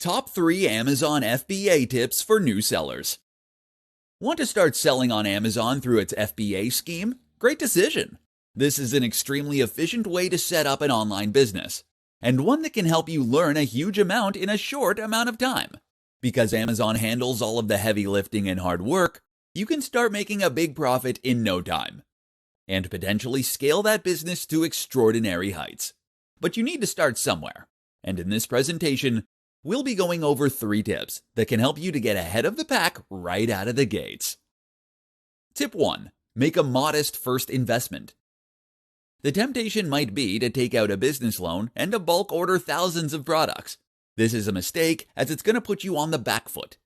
Top 3 Amazon FBA Tips for New Sellers. Want to start selling on Amazon through its FBA scheme? Great decision! This is an extremely efficient way to set up an online business, and one that can help you learn a huge amount in a short amount of time. Because Amazon handles all of the heavy lifting and hard work, you can start making a big profit in no time, and potentially scale that business to extraordinary heights. But you need to start somewhere, and in this presentation, we'll be going over 3 tips that can help you to get ahead of the pack right out of the gates. Tip 1. Make a modest first investment. The temptation might be to take out a business loan and to bulk order thousands of products. This is a mistake, as it's going to put you on the back foot.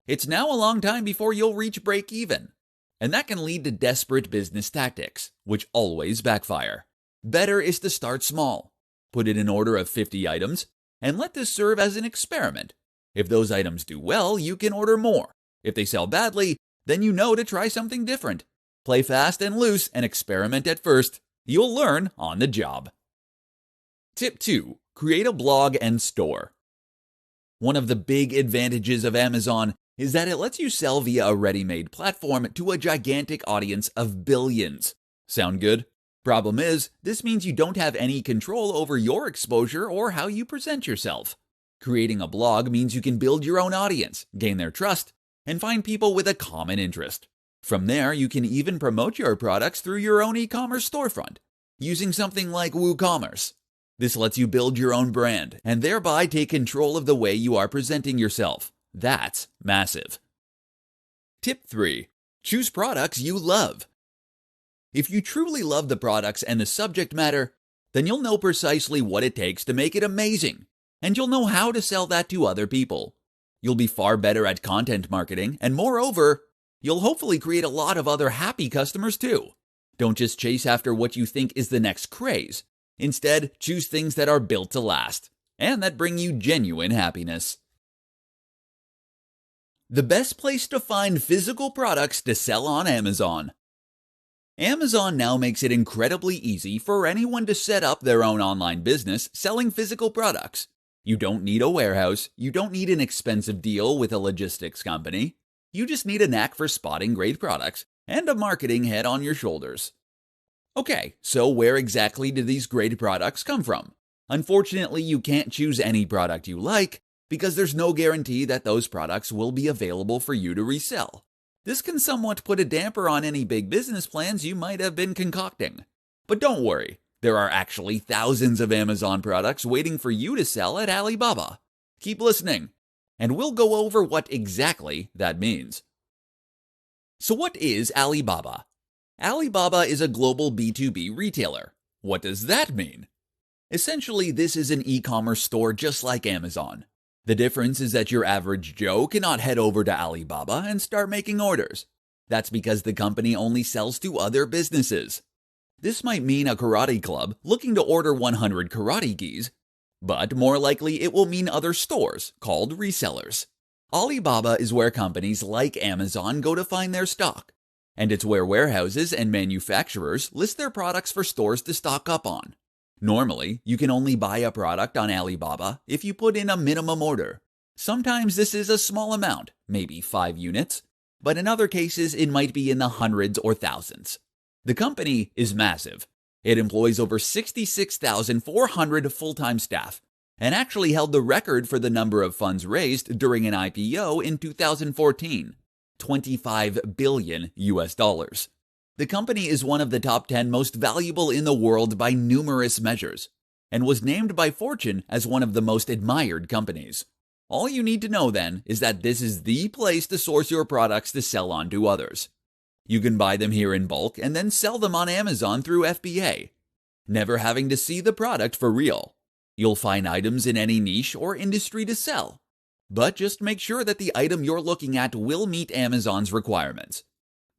It's now a long time before you'll reach break even, and that can lead to desperate business tactics, which always backfire. Better is to start small. Put in an order of 50 items, and let this serve as an experiment. If those items do well, you can order more. If they sell badly, then you know to try something different. Play fast and loose and experiment at first. You'll learn on the job. Tip 2. Create a blog and store. One of the big advantages of Amazon is that it lets you sell via a ready-made platform to a gigantic audience of billions. Sound good? Problem is, this means you don't have any control over your exposure or how you present yourself. Creating a blog means you can build your own audience, gain their trust, and find people with a common interest. From there, you can even promote your products through your own e-commerce storefront, using something like WooCommerce. This lets you build your own brand, and thereby take control of the way you are presenting yourself. That's massive. Tip 3. Choose products you love. If you truly love the products and the subject matter, then you'll know precisely what it takes to make it amazing, and you'll know how to sell that to other people. You'll be far better at content marketing, and moreover, you'll hopefully create a lot of other happy customers too. Don't just chase after what you think is the next craze. Instead, choose things that are built to last, and that bring you genuine happiness. The best place to find physical products to sell on Amazon. Amazon now makes it incredibly easy for anyone to set up their own online business selling physical products. You don't need a warehouse, you don't need an expensive deal with a logistics company. You just need a knack for spotting great products and a marketing head on your shoulders. Okay, so where exactly do these great products come from? Unfortunately, you can't choose any product you like because there's no guarantee that those products will be available for you to resell. This can somewhat put a damper on any big business plans you might have been concocting. But don't worry, there are actually thousands of Amazon products waiting for you to sell at Alibaba. Keep listening, and we'll go over what exactly that means. So what is Alibaba? Alibaba is a global B2B retailer. What does that mean? Essentially, this is an e-commerce store just like Amazon. The difference is that your average Joe cannot head over to Alibaba and start making orders. That's because the company only sells to other businesses. This might mean a karate club looking to order 100 karate gis, but more likely it will mean other stores called resellers. Alibaba is where companies like Amazon go to find their stock, and it's where warehouses and manufacturers list their products for stores to stock up on. Normally, you can only buy a product on Alibaba if you put in a minimum order. Sometimes this is a small amount, maybe 5 units, but in other cases it might be in the hundreds or thousands. The company is massive. It employs over 66,400 full-time staff, and actually held the record for the number of funds raised during an IPO in 2014, $25 billion. The company is one of the top 10 most valuable in the world by numerous measures, and was named by Fortune as one of the most admired companies. All you need to know then is that this is the place to source your products to sell on to others. You can buy them here in bulk and then sell them on Amazon through FBA, never having to see the product for real. You'll find items in any niche or industry to sell, but just make sure that the item you're looking at will meet Amazon's requirements.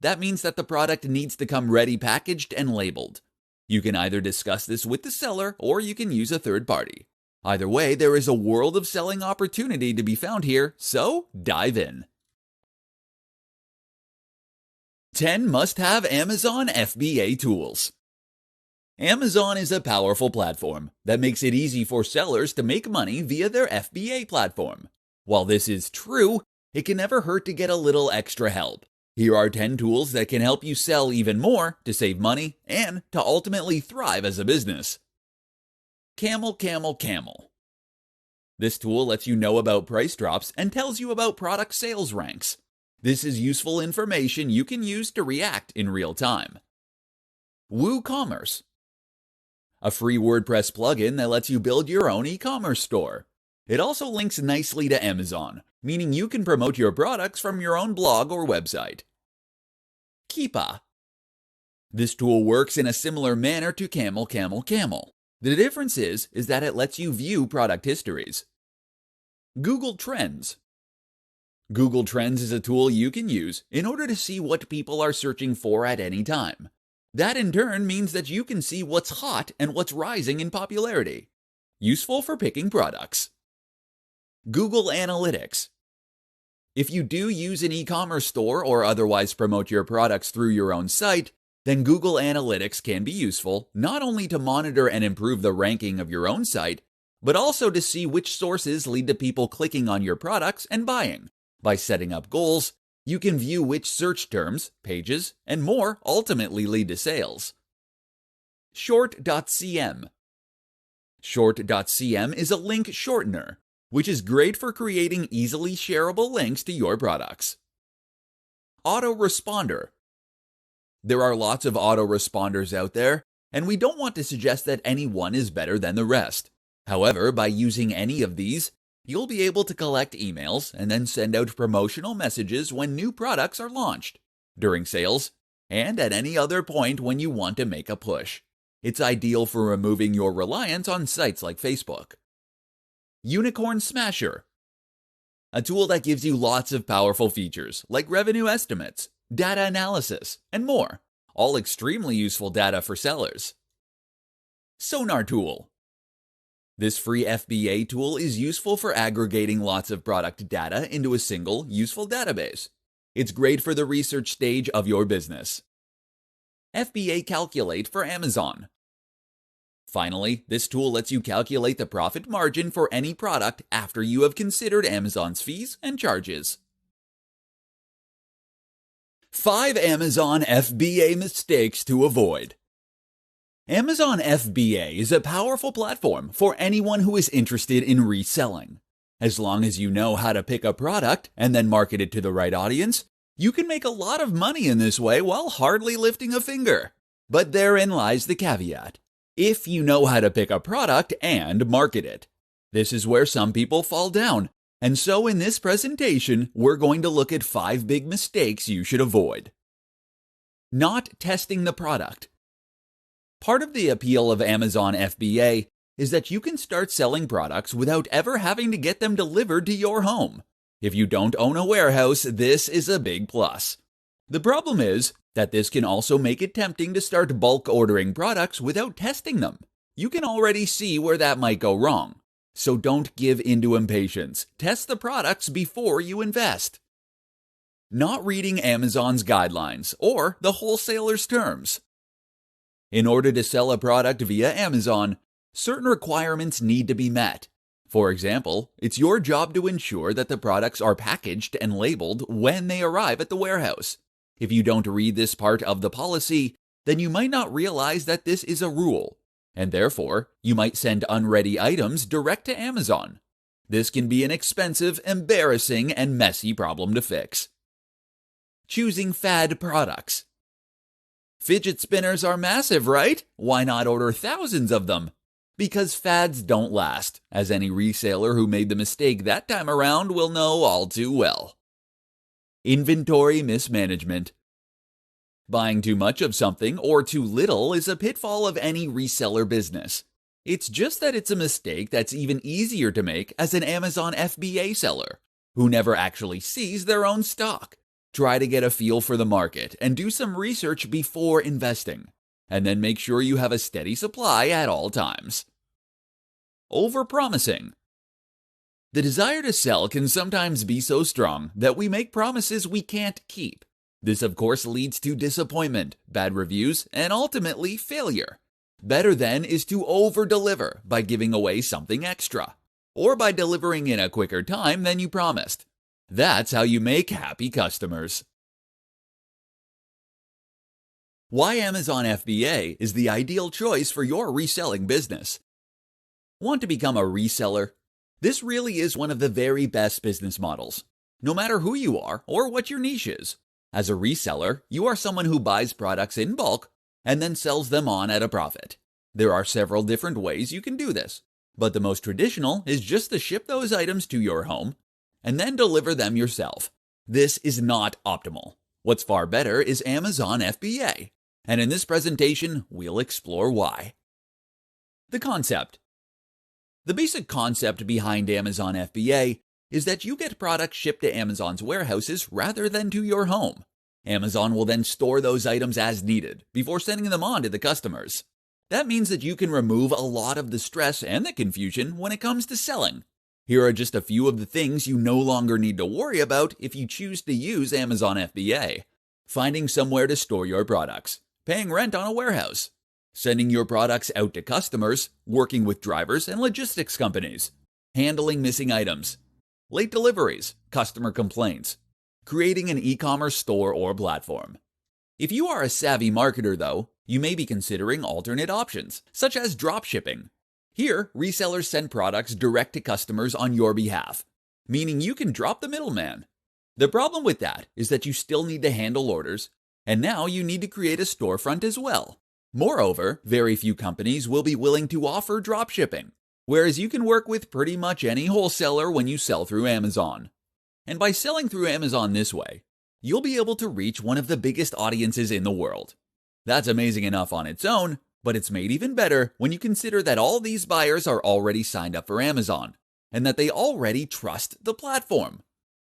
That means that the product needs to come ready packaged and labeled. You can either discuss this with the seller or you can use a third party. Either way, there is a world of selling opportunity to be found here, so dive in. 10 must-have Amazon FBA tools. Amazon is a powerful platform that makes it easy for sellers to make money via their FBA platform. While this is true, it can never hurt to get a little extra help. Here are 10 tools that can help you sell even more to save money and to ultimately thrive as a business. Camel, Camel, Camel. This tool lets you know about price drops and tells you about product sales ranks. This is useful information you can use to react in real time. WooCommerce. A free WordPress plugin that lets you build your own e-commerce store. It also links nicely to Amazon, meaning you can promote your products from your own blog or website. Keepa. This tool works in a similar manner to Camel, Camel, Camel. The difference is that it lets you view product histories. Google Trends. Google Trends is a tool you can use in order to see what people are searching for at any time. That in turn means that you can see what's hot and what's rising in popularity. Useful for picking products. Google Analytics. If you do use an e-commerce store or otherwise promote your products through your own site, then Google Analytics can be useful not only to monitor and improve the ranking of your own site, but also to see which sources lead to people clicking on your products and buying. By setting up goals, you can view which search terms, pages, and more ultimately lead to sales. Short.cm. Short.cm is a link shortener, which is great for creating easily shareable links to your products. Autoresponder. There are lots of autoresponders out there, and we don't want to suggest that any one is better than the rest. However, by using any of these, you'll be able to collect emails and then send out promotional messages when new products are launched, during sales, and at any other point when you want to make a push. It's ideal for removing your reliance on sites like Facebook. Unicorn Smasher. A tool that gives you lots of powerful features like revenue estimates, data analysis, and more. All extremely useful data for sellers. Sonar Tool. This free FBA tool is useful for aggregating lots of product data into a single, useful database. It's great for the research stage of your business. FBA Calculate for Amazon. Finally, this tool lets you calculate the profit margin for any product after you have considered Amazon's fees and charges. 5 Amazon FBA mistakes to avoid. Amazon FBA is a powerful platform for anyone who is interested in reselling. As long as you know how to pick a product and then market it to the right audience, you can make a lot of money in this way while hardly lifting a finger. But therein lies the caveat. If you know how to pick a product and market it. This is where some people fall down. And so in this presentation, we're going to look at 5 big mistakes you should avoid. Not testing the product. Part of the appeal of Amazon FBA is that you can start selling products without ever having to get them delivered to your home. If you don't own a warehouse, this is a big plus. The problem is that this can also make it tempting to start bulk ordering products without testing them. You can already see where that might go wrong. So don't give into impatience. Test the products before you invest. Not reading Amazon's guidelines or the wholesaler's terms. In order to sell a product via Amazon, certain requirements need to be met. For example, it's your job to ensure that the products are packaged and labeled when they arrive at the warehouse. If you don't read this part of the policy, then you might not realize that this is a rule, and therefore, you might send unready items direct to Amazon. This can be an expensive, embarrassing, and messy problem to fix. Choosing fad products. Fidget spinners are massive, right? Why not order thousands of them? Because fads don't last, as any reseller who made the mistake that time around will know all too well. Inventory mismanagement. Buying too much of something or too little is a pitfall of any reseller business. It's just that it's a mistake that's even easier to make as an Amazon FBA seller, who never actually sees their own stock. Try to get a feel for the market and do some research before investing, and then make sure you have a steady supply at all times. Overpromising. The desire to sell can sometimes be so strong that we make promises we can't keep. This, of course, leads to disappointment, bad reviews, and ultimately failure. Better then is to over-deliver by giving away something extra. or by delivering in a quicker time than you promised. That's how you make happy customers. Why Amazon FBA is the ideal choice for your reselling business. Want to become a reseller? This really is one of the very best business models, no matter who you are or what your niche is. As a reseller, you are someone who buys products in bulk and then sells them on at a profit. There are several different ways you can do this, but the most traditional is just to ship those items to your home and then deliver them yourself. This is not optimal. What's far better is Amazon FBA, and in this presentation, we'll explore why. The concept. The basic concept behind Amazon FBA is that you get products shipped to Amazon's warehouses rather than to your home. Amazon will then store those items as needed before sending them on to the customers. That means that you can remove a lot of the stress and the confusion when it comes to selling. Here are just a few of the things you no longer need to worry about if you choose to use Amazon FBA. Finding somewhere to store your products, paying rent on a warehouse, sending your products out to customers, working with drivers and logistics companies, handling missing items, late deliveries, customer complaints, creating an e-commerce store or platform. If you are a savvy marketer, though, you may be considering alternate options, such as dropshipping. Here, resellers send products direct to customers on your behalf, meaning you can drop the middleman. The problem with that is that you still need to handle orders, and now you need to create a storefront as well. Moreover, very few companies will be willing to offer dropshipping, whereas you can work with pretty much any wholesaler when you sell through Amazon. And by selling through Amazon this way, you'll be able to reach one of the biggest audiences in the world. That's amazing enough on its own, but it's made even better when you consider that all these buyers are already signed up for Amazon, and that they already trust the platform.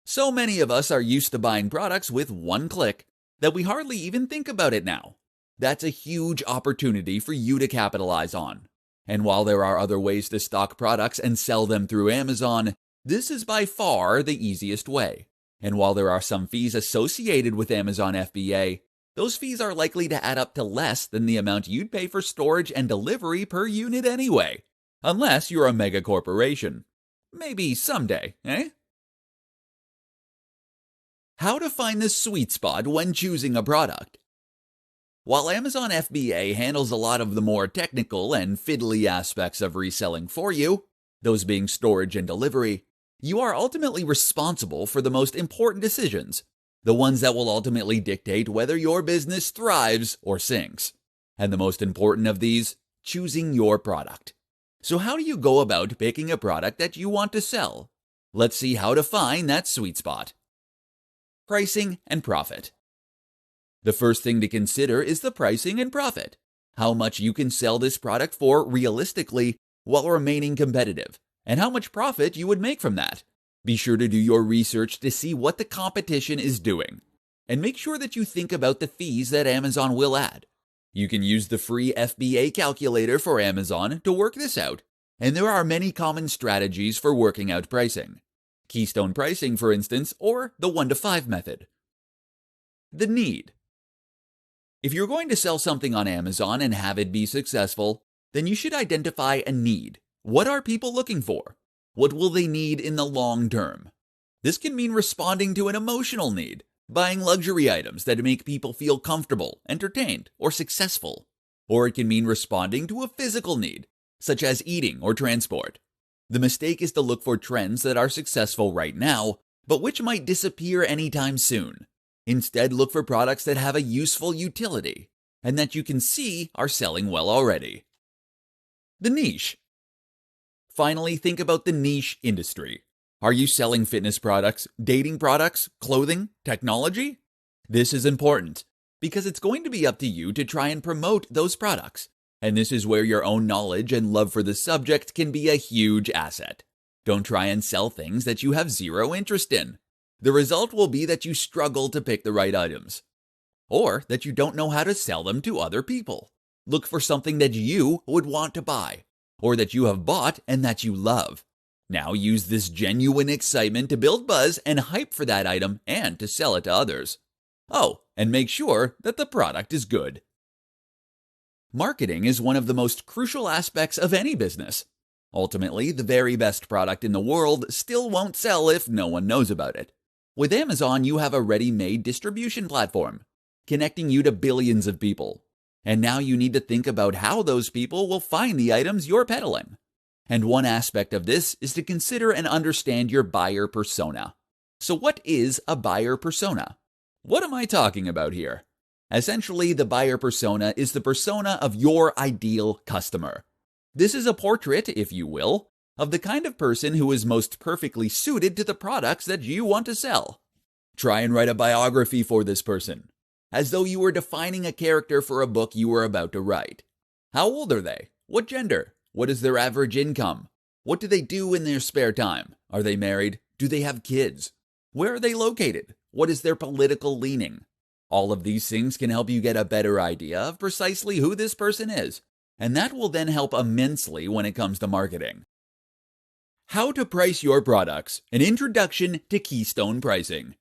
So many of us are used to buying products with one click that we hardly even think about it now. That's a huge opportunity for you to capitalize on. And while there are other ways to stock products and sell them through Amazon, this is by far the easiest way. And while there are some fees associated with Amazon FBA, those fees are likely to add up to less than the amount you'd pay for storage and delivery per unit anyway. Unless you're a mega corporation. Maybe someday, eh? How to find the sweet spot when choosing a product. While Amazon FBA handles a lot of the more technical and fiddly aspects of reselling for you, those being storage and delivery, you are ultimately responsible for the most important decisions, the ones that will ultimately dictate whether your business thrives or sinks. And the most important of these, choosing your product. So how do you go about picking a product that you want to sell? Let's see how to find that sweet spot. Pricing and profit. The first thing to consider is the pricing and profit. How much you can sell this product for realistically while remaining competitive, and how much profit you would make from that. Be sure to do your research to see what the competition is doing, and make sure that you think about the fees that Amazon will add. You can use the free FBA calculator for Amazon to work this out, and there are many common strategies for working out pricing. Keystone pricing, for instance, or the 1 to 5 method. The need. If you're going to sell something on Amazon and have it be successful, then you should identify a need. What are people looking for? What will they need in the long term? This can mean responding to an emotional need, buying luxury items that make people feel comfortable, entertained, or successful. Or it can mean responding to a physical need, such as eating or transport. The mistake is to look for trends that are successful right now, but which might disappear anytime soon. Instead, look for products that have a useful utility, and that you can see are selling well already. The niche. Finally, think about the niche industry. Are you selling fitness products, dating products, clothing, technology? This is important, because it's going to be up to you to try and promote those products. And this is where your own knowledge and love for the subject can be a huge asset. Don't try and sell things that you have zero interest in. The result will be that you struggle to pick the right items, or that you don't know how to sell them to other people. Look for something that you would want to buy, or that you have bought and that you love. Now use this genuine excitement to build buzz and hype for that item and to sell it to others. Oh, and make sure that the product is good. Marketing is one of the most crucial aspects of any business. Ultimately, the very best product in the world still won't sell if no one knows about it. With Amazon, you have a ready-made distribution platform, connecting you to billions of people. And now you need to think about how those people will find the items you're peddling. And one aspect of this is to consider and understand your buyer persona. So what is a buyer persona? What am I talking about here? Essentially, the buyer persona is the persona of your ideal customer. This is a portrait, if you will, of the kind of person who is most perfectly suited to the products that you want to sell. Try and write a biography for this person, as though you were defining a character for a book you were about to write. How old are they? What gender? What is their average income? What do they do in their spare time? Are they married? Do they have kids? Where are they located? What is their political leaning? All of these things can help you get a better idea of precisely who this person is, and that will then help immensely when it comes to marketing. How to price your products, an introduction to keystone pricing.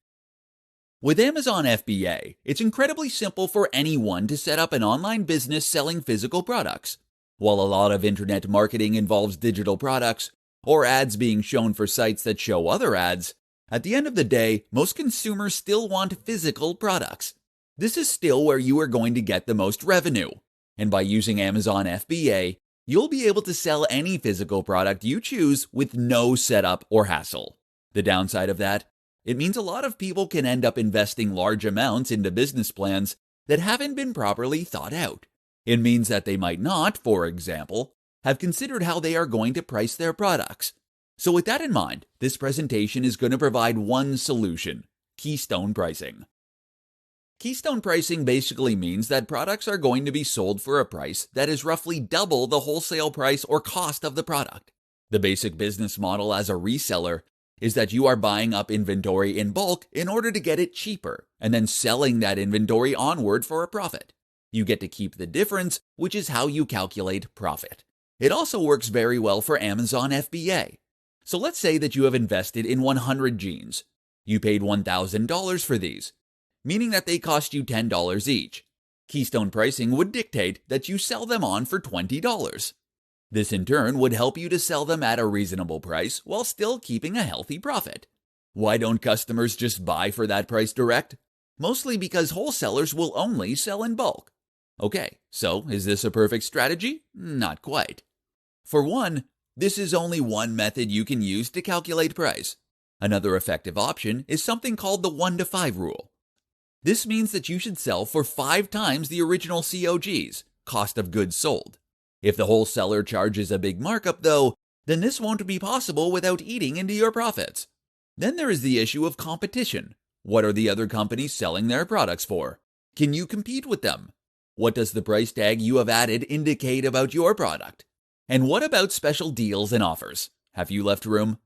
With Amazon FBA, it's incredibly simple for anyone to set up an online business selling physical products. While a lot of internet marketing involves digital products, or ads being shown for sites that show other ads, at the end of the day, most consumers still want physical products. This is still where you are going to get the most revenue. And by using Amazon FBA, you'll be able to sell any physical product you choose with no setup or hassle. The downside of that, it means a lot of people can end up investing large amounts into business plans that haven't been properly thought out. It means that they might not, for example, have considered how they are going to price their products. So with that in mind, this presentation is going to provide one solution: keystone pricing. Keystone pricing basically means that products are going to be sold for a price that is roughly double the wholesale price or cost of the product. The basic business model as a reseller is that you are buying up inventory in bulk in order to get it cheaper, and then selling that inventory onward for a profit. You get to keep the difference, which is how you calculate profit. It also works very well for Amazon FBA. So let's say that you have invested in 100 jeans. You paid $1,000 for these, meaning that they cost you $10 each. Keystone pricing would dictate that you sell them on for $20. This in turn would help you to sell them at a reasonable price while still keeping a healthy profit. Why don't customers just buy for that price direct? Mostly because wholesalers will only sell in bulk. Okay, so is this a perfect strategy? Not quite. For one, this is only one method you can use to calculate price. Another effective option is something called the 1-to-5 rule. This means that you should sell for 5 times the original COGs, cost of goods sold. If the wholesaler charges a big markup though, then this won't be possible without eating into your profits. Then there is the issue of competition. What are the other companies selling their products for? Can you compete with them? What does the price tag you have added indicate about your product? And what about special deals and offers? Have you left room?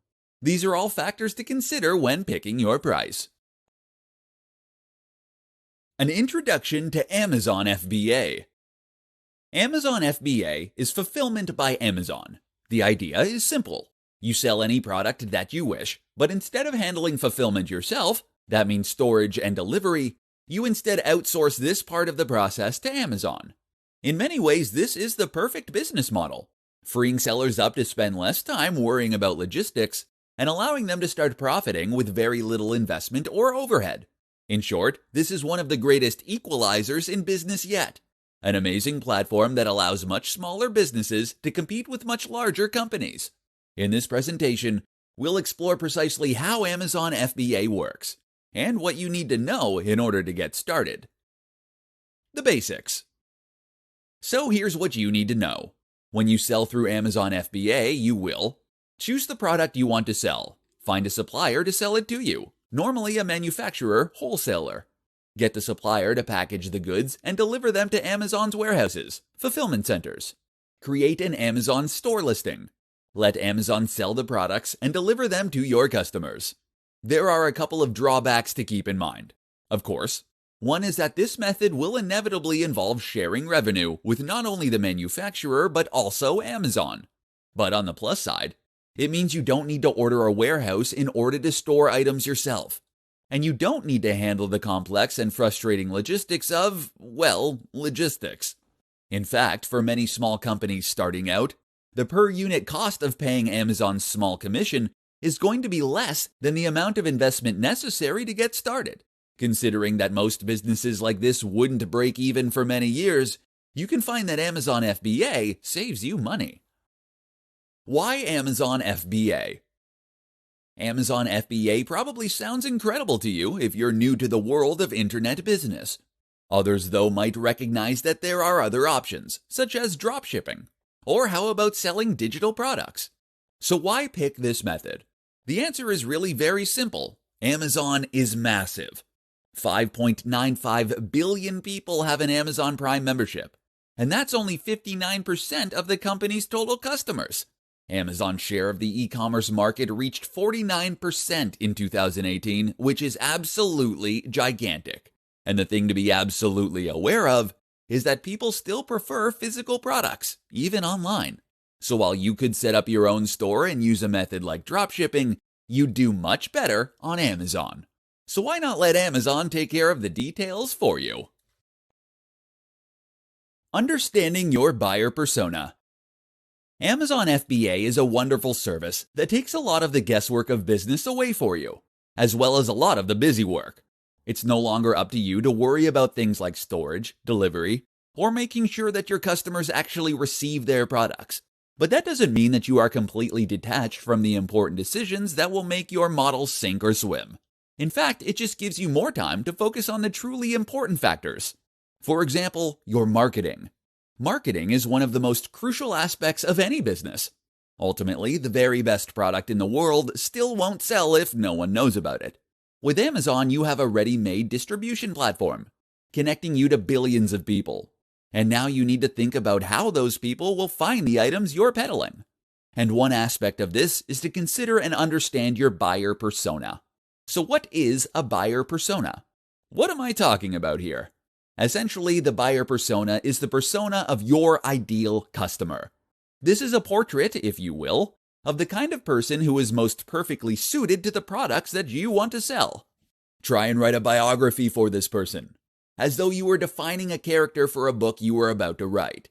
These are all factors to consider when picking your price. An introduction to Amazon FBA. Amazon FBA is fulfillment by Amazon. The idea is simple. You sell any product that you wish, but instead of handling fulfillment yourself, that means storage and delivery, you instead outsource this part of the process to Amazon. In many ways, this is the perfect business model, freeing sellers up to spend less time worrying about logistics and allowing them to start profiting with very little investment or overhead. In short, this is one of the greatest equalizers in business yet. An amazing platform that allows much smaller businesses to compete with much larger companies. In this presentation, we'll explore precisely how Amazon FBA works and what you need to know in order to get started. The basics. So here's what you need to know. When you sell through Amazon FBA, you will choose the product you want to sell, find a supplier to sell it to you, normally a manufacturer, wholesaler. Get the supplier to package the goods and deliver them to Amazon's warehouses, fulfillment centers. Create an Amazon store listing. Let Amazon sell the products and deliver them to your customers. There are a couple of drawbacks to keep in mind. Of course, one is that this method will inevitably involve sharing revenue with not only the manufacturer but also Amazon. But on the plus side, it means you don't need to order a warehouse in order to store items yourself. And you don't need to handle the complex and frustrating logistics of, well, logistics. In fact, for many small companies starting out, The per unit cost of paying Amazon's small commission is going to be less than the amount of investment necessary to get started. Considering that most businesses like this wouldn't break even for many years, you can find that Amazon FBA saves you money. Why Amazon FBA? Amazon FBA probably sounds incredible to you if you're new to the world of internet business. Others, though, might recognize that there are other options, such as dropshipping. Or how about selling digital products? So why pick this method? The answer is really very simple. Amazon is massive. 5.95 billion people have an Amazon Prime membership, and that's only 59% of the company's total customers. Amazon's share of the e-commerce market reached 49% in 2018, which is absolutely gigantic. And the thing to be absolutely aware of is that people still prefer physical products, even online. So while you could set up your own store and use a method like dropshipping, you'd do much better on Amazon. So why not let Amazon take care of the details for you? Understanding your buyer persona. Amazon FBA is a wonderful service that takes a lot of the guesswork of business away for you, as well as a lot of the busy work. It's no longer up to you to worry about things like storage, delivery, or making sure that your customers actually receive their products. But that doesn't mean that you are completely detached from the important decisions that will make your model sink or swim. In fact, it just gives you more time to focus on the truly important factors. For example, your marketing. Marketing is one of the most crucial aspects of any business. Ultimately, the very best product in the world still won't sell if no one knows about it. With Amazon, you have a ready-made distribution platform, connecting you to billions of people. And now you need to think about how those people will find the items you're peddling. And one aspect of this is to consider and understand your buyer persona. So what is a buyer persona? What am I talking about here? Essentially, the buyer persona is the persona of your ideal customer. This is a portrait, if you will, of the kind of person who is most perfectly suited to the products that you want to sell. Try and write a biography for this person, as though you were defining a character for a book you were about to write.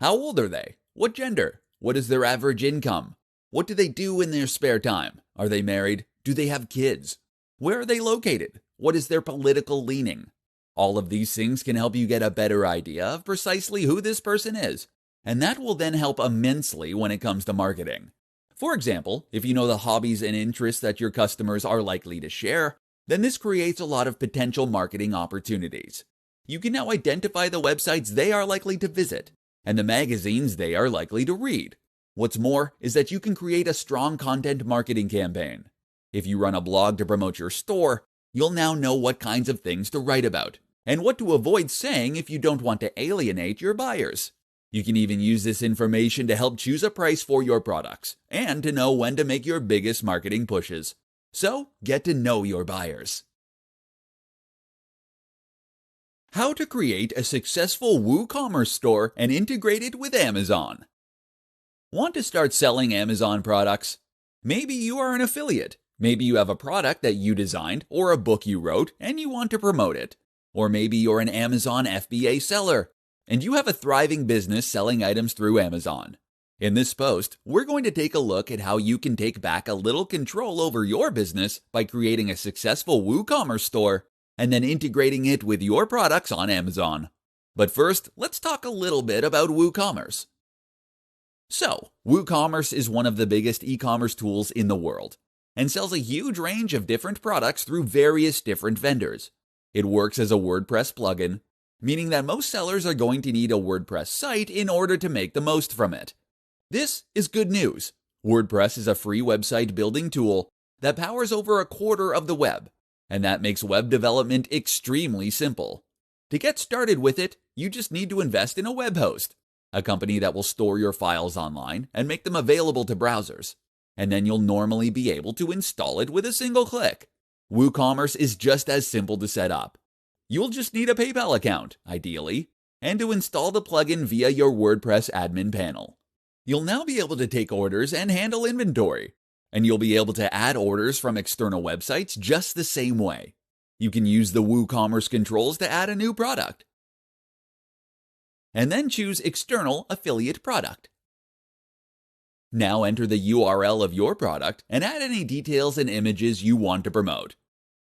How old are they? What gender? What is their average income? What do they do in their spare time? Are they married? Do they have kids? Where are they located? What is their political leaning? All of these things can help you get a better idea of precisely who this person is, and that will then help immensely when it comes to marketing. For example, if you know the hobbies and interests that your customers are likely to share, then this creates a lot of potential marketing opportunities. You can now identify the websites they are likely to visit, and the magazines they are likely to read. What's more is that you can create a strong content marketing campaign. If you run a blog to promote your store, you'll now know what kinds of things to write about, and what to avoid saying if you don't want to alienate your buyers. You can even use this information to help choose a price for your products, and to know when to make your biggest marketing pushes. So, get to know your buyers. How to create a successful WooCommerce store and integrate it with Amazon. Want to start selling Amazon products? Maybe you are an affiliate. Maybe you have a product that you designed or a book you wrote and you want to promote it. Or maybe you're an Amazon FBA seller and you have a thriving business selling items through Amazon. In this post, we're going to take a look at how you can take back a little control over your business by creating a successful WooCommerce store and then integrating it with your products on Amazon. But first, let's talk a little bit about WooCommerce. So, WooCommerce is one of the biggest e-commerce tools in the world and sells a huge range of different products through various different vendors. It works as a WordPress plugin, meaning that most sellers are going to need a WordPress site in order to make the most from it. This is good news. WordPress is a free website building tool that powers over a quarter of the web, and that makes web development extremely simple. To get started with it, you just need to invest in a web host, a company that will store your files online and make them available to browsers, and then you'll normally be able to install it with a single click. WooCommerce is just as simple to set up. You'll just need a PayPal account, ideally, and to install the plugin via your WordPress admin panel. You'll now be able to take orders and handle inventory, and you'll be able to add orders from external websites just the same way. You can use the WooCommerce controls to add a new product, and then choose External Affiliate Product. Now enter the URL of your product and add any details and images you want to promote.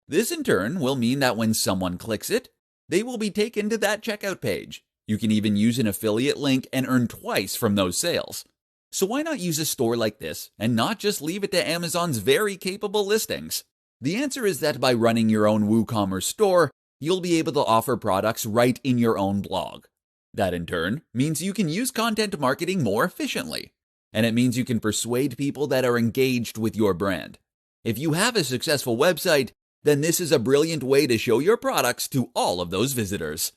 This in turn will mean that when someone clicks it, they will be taken to that checkout page. You can even use an affiliate link and earn twice from those sales. So why not use a store like this and not just leave it to Amazon's very capable listings? The answer is that by running your own WooCommerce store, you'll be able to offer products right in your own blog. That in turn means you can use content marketing more efficiently. And it means you can persuade people that are engaged with your brand. If you have a successful website, then this is a brilliant way to show your products to all of those visitors.